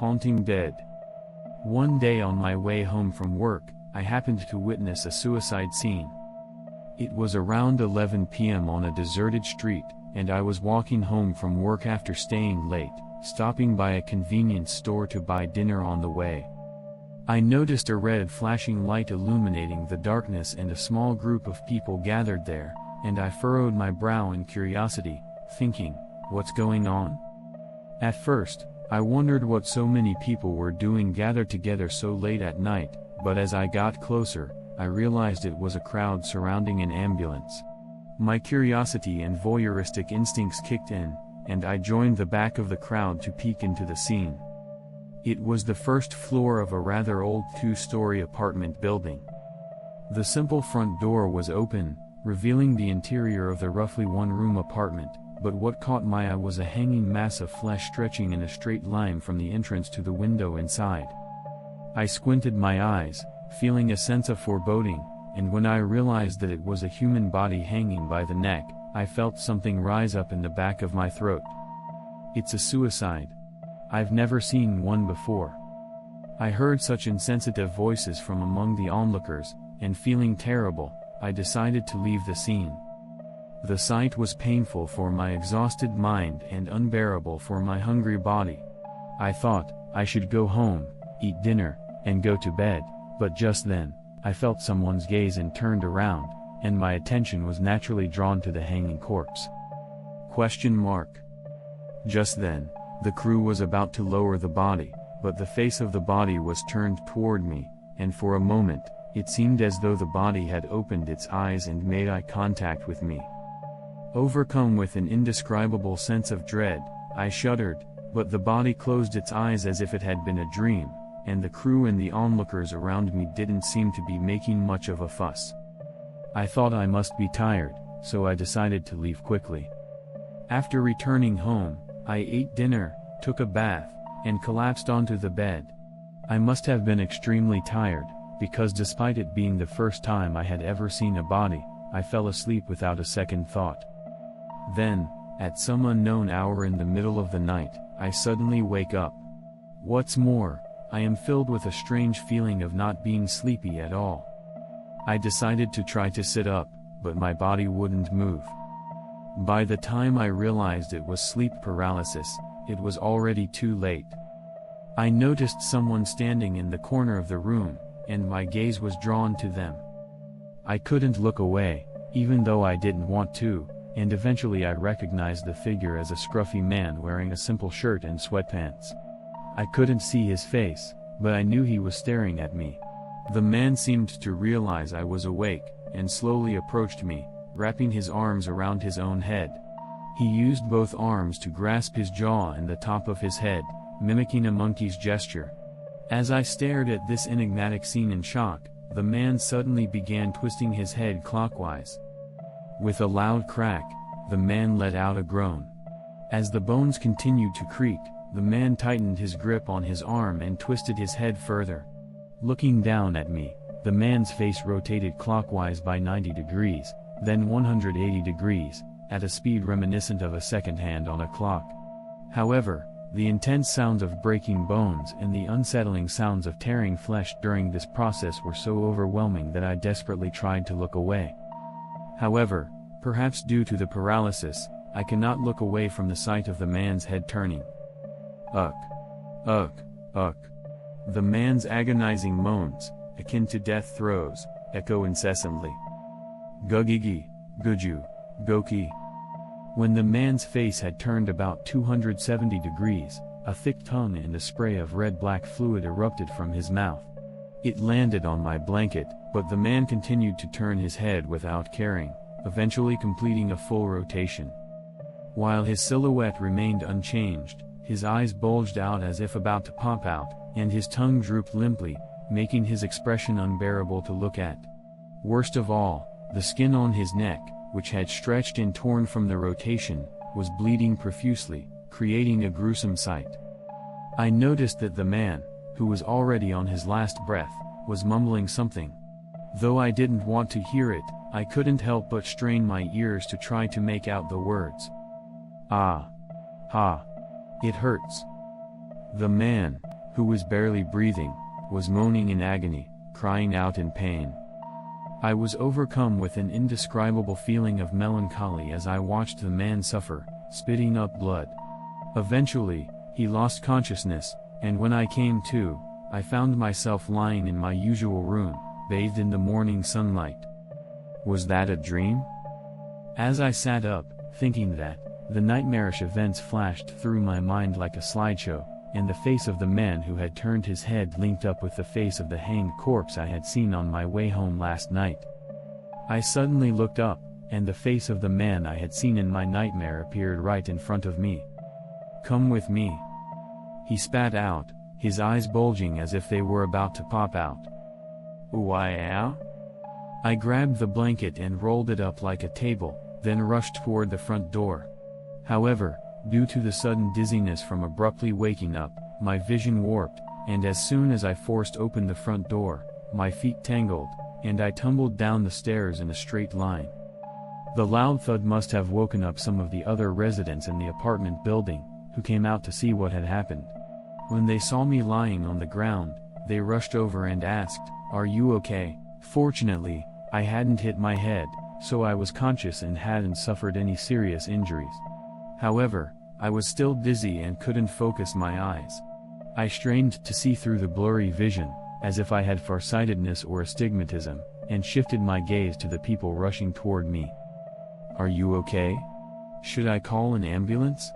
Haunting dead. One day on my way home from work, I happened to witness a suicide scene. It was around 11 p.m. on a deserted street, and I was walking home from work after staying late, stopping by a convenience store to buy dinner on the way. I noticed a red flashing light illuminating the darkness and a small group of people gathered there, and I furrowed my brow in curiosity, thinking, what's going on? At first, I wondered what so many people were doing gathered together so late at night, but as I got closer, I realized it was a crowd surrounding an ambulance. My curiosity and voyeuristic instincts kicked in, and I joined the back of the crowd to peek into the scene. It was the first floor of a rather old two-story apartment building. The simple front door was open, revealing the interior of the roughly one-room apartment, but what caught my eye was a hanging mass of flesh stretching in a straight line from the entrance to the window inside. I squinted my eyes, feeling a sense of foreboding, and when I realized that it was a human body hanging by the neck, I felt something rise up in the back of my throat. It's a suicide. I've never seen one before. I heard such insensitive voices from among the onlookers, and feeling terrible, I decided to leave the scene. The sight was painful for my exhausted mind and unbearable for my hungry body. I thought, I should go home, eat dinner, and go to bed, but just then, I felt someone's gaze and turned around, and my attention was naturally drawn to the hanging corpse. Just then, the crew was about to lower the body, but the face of the body was turned toward me, and for a moment, it seemed as though the body had opened its eyes and made eye contact with me. Overcome with an indescribable sense of dread, I shuddered, but the body closed its eyes as if it had been a dream, and the crew and the onlookers around me didn't seem to be making much of a fuss. I thought I must be tired, so I decided to leave quickly. After returning home, I ate dinner, took a bath, and collapsed onto the bed. I must have been extremely tired, because despite it being the first time I had ever seen a body, I fell asleep without a second thought. Then, at some unknown hour in the middle of the night, I suddenly wake up. What's more, I am filled with a strange feeling of not being sleepy at all. I decided to try to sit up, but my body wouldn't move. By the time I realized it was sleep paralysis, it was already too late. I noticed someone standing in the corner of the room, and my gaze was drawn to them. I couldn't look away, even though I didn't want to, and eventually I recognized the figure as a scruffy man wearing a simple shirt and sweatpants. I couldn't see his face, but I knew he was staring at me. The man seemed to realize I was awake, and slowly approached me, wrapping his arms around his own head. He used both arms to grasp his jaw and the top of his head, mimicking a monkey's gesture. As I stared at this enigmatic scene in shock, the man suddenly began twisting his head clockwise. With a loud crack, the man let out a groan. As the bones continued to creak, the man tightened his grip on his arm and twisted his head further. Looking down at me, the man's face rotated clockwise by 90 degrees, then 180 degrees, at a speed reminiscent of a second hand on a clock. However, the intense sounds of breaking bones and the unsettling sounds of tearing flesh during this process were so overwhelming that I desperately tried to look away. However, perhaps due to the paralysis, I cannot look away from the sight of the man's head turning. Ugh. Ugh. Ugh. The man's agonizing moans, akin to death throes, echo incessantly. Gugigi, Guju, Goki. When the man's face had turned about 270 degrees, a thick tongue and a spray of red-black fluid erupted from his mouth. It landed on my blanket, but the man continued to turn his head without caring, eventually completing a full rotation. While his silhouette remained unchanged, his eyes bulged out as if about to pop out, and his tongue drooped limply, making his expression unbearable to look at. Worst of all, the skin on his neck, which had stretched and torn from the rotation, was bleeding profusely, creating a gruesome sight. I noticed that the man, who was already on his last breath, was mumbling something. Though I didn't want to hear it, I couldn't help but strain my ears to try to make out the words. Ah. Ha. It hurts. The man, who was barely breathing, was moaning in agony, crying out in pain. I was overcome with an indescribable feeling of melancholy as I watched the man suffer, spitting up blood. Eventually, he lost consciousness, and when I came to, I found myself lying in my usual room, bathed in the morning sunlight. Was that a dream? As I sat up, thinking that, the nightmarish events flashed through my mind like a slideshow, and the face of the man who had turned his head linked up with the face of the hanged corpse I had seen on my way home last night. I suddenly looked up, and the face of the man I had seen in my nightmare appeared right in front of me. "Come with me," he spat out, his eyes bulging as if they were about to pop out. "Wow?" I grabbed the blanket and rolled it up like a table, then rushed toward the front door. However, due to the sudden dizziness from abruptly waking up, my vision warped, and as soon as I forced open the front door, my feet tangled, and I tumbled down the stairs in a straight line. The loud thud must have woken up some of the other residents in the apartment building, who came out to see what had happened. When they saw me lying on the ground, they rushed over and asked, "Are you okay?" Fortunately, I hadn't hit my head, so I was conscious and hadn't suffered any serious injuries. However, I was still dizzy and couldn't focus my eyes. I strained to see through the blurry vision, as if I had farsightedness or astigmatism, and shifted my gaze to the people rushing toward me. "Are you okay? Should I call an ambulance?"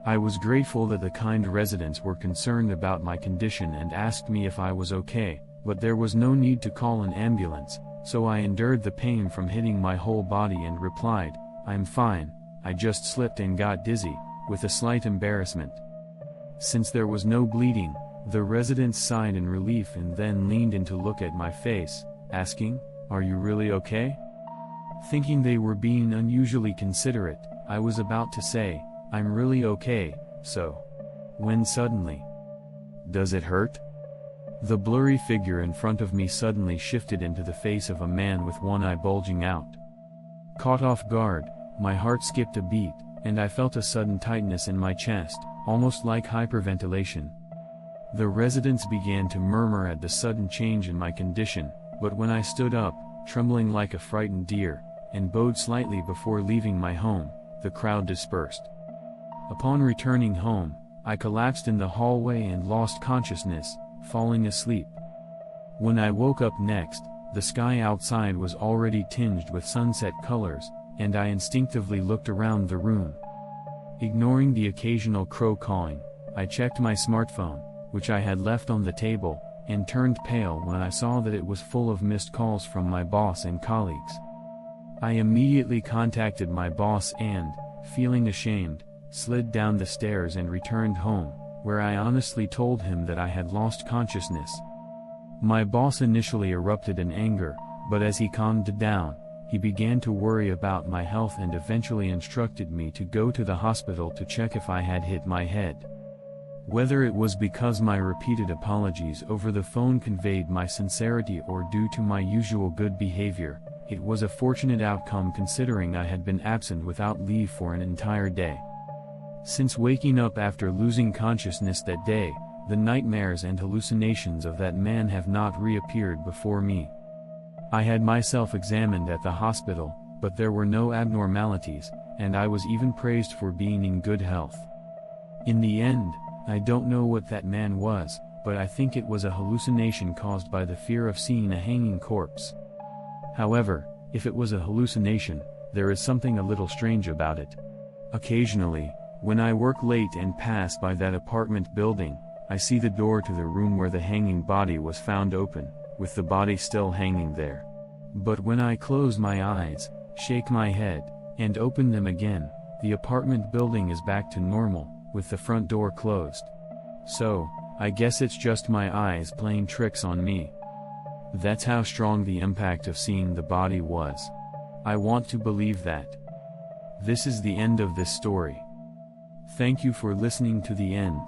I was grateful that the kind residents were concerned about my condition and asked me if I was okay, but there was no need to call an ambulance, so I endured the pain from hitting my whole body and replied, "I'm fine, I just slipped and got dizzy," with a slight embarrassment. Since there was no bleeding, the residents sighed in relief and then leaned in to look at my face, asking, "Are you really okay?" Thinking they were being unusually considerate, I was about to say, "I'm really okay, so," when suddenly, "Does it hurt?" The blurry figure in front of me suddenly shifted into the face of a man with one eye bulging out. Caught off guard, my heart skipped a beat, and I felt a sudden tightness in my chest, almost like hyperventilation. The residents began to murmur at the sudden change in my condition, but when I stood up, trembling like a frightened deer, and bowed slightly before leaving my home, the crowd dispersed. Upon returning home, I collapsed in the hallway and lost consciousness, falling asleep. When I woke up next, the sky outside was already tinged with sunset colors, and I instinctively looked around the room. Ignoring the occasional crow cawing, I checked my smartphone, which I had left on the table, and turned pale when I saw that it was full of missed calls from my boss and colleagues. I immediately contacted my boss and, feeling ashamed, slid down the stairs and returned home, where I honestly told him that I had lost consciousness. My boss initially erupted in anger, but as he calmed down, he began to worry about my health and eventually instructed me to go to the hospital to check if I had hit my head. Whether it was because my repeated apologies over the phone conveyed my sincerity or due to my usual good behavior, it was a fortunate outcome considering I had been absent without leave for an entire day. Since waking up after losing consciousness that day, the nightmares and hallucinations of that man have not reappeared before me. I had myself examined at the hospital, but there were no abnormalities, and I was even praised for being in good health. In the end, I don't know what that man was, but I think it was a hallucination caused by the fear of seeing a hanging corpse. However, if it was a hallucination, there is something a little strange about it. Occasionally, when I work late and pass by that apartment building, I see the door to the room where the hanging body was found open, with the body still hanging there. But when I close my eyes, shake my head, and open them again, the apartment building is back to normal, with the front door closed. So, I guess it's just my eyes playing tricks on me. That's how strong the impact of seeing the body was. I want to believe that. This is the end of this story. Thank you for listening to the end.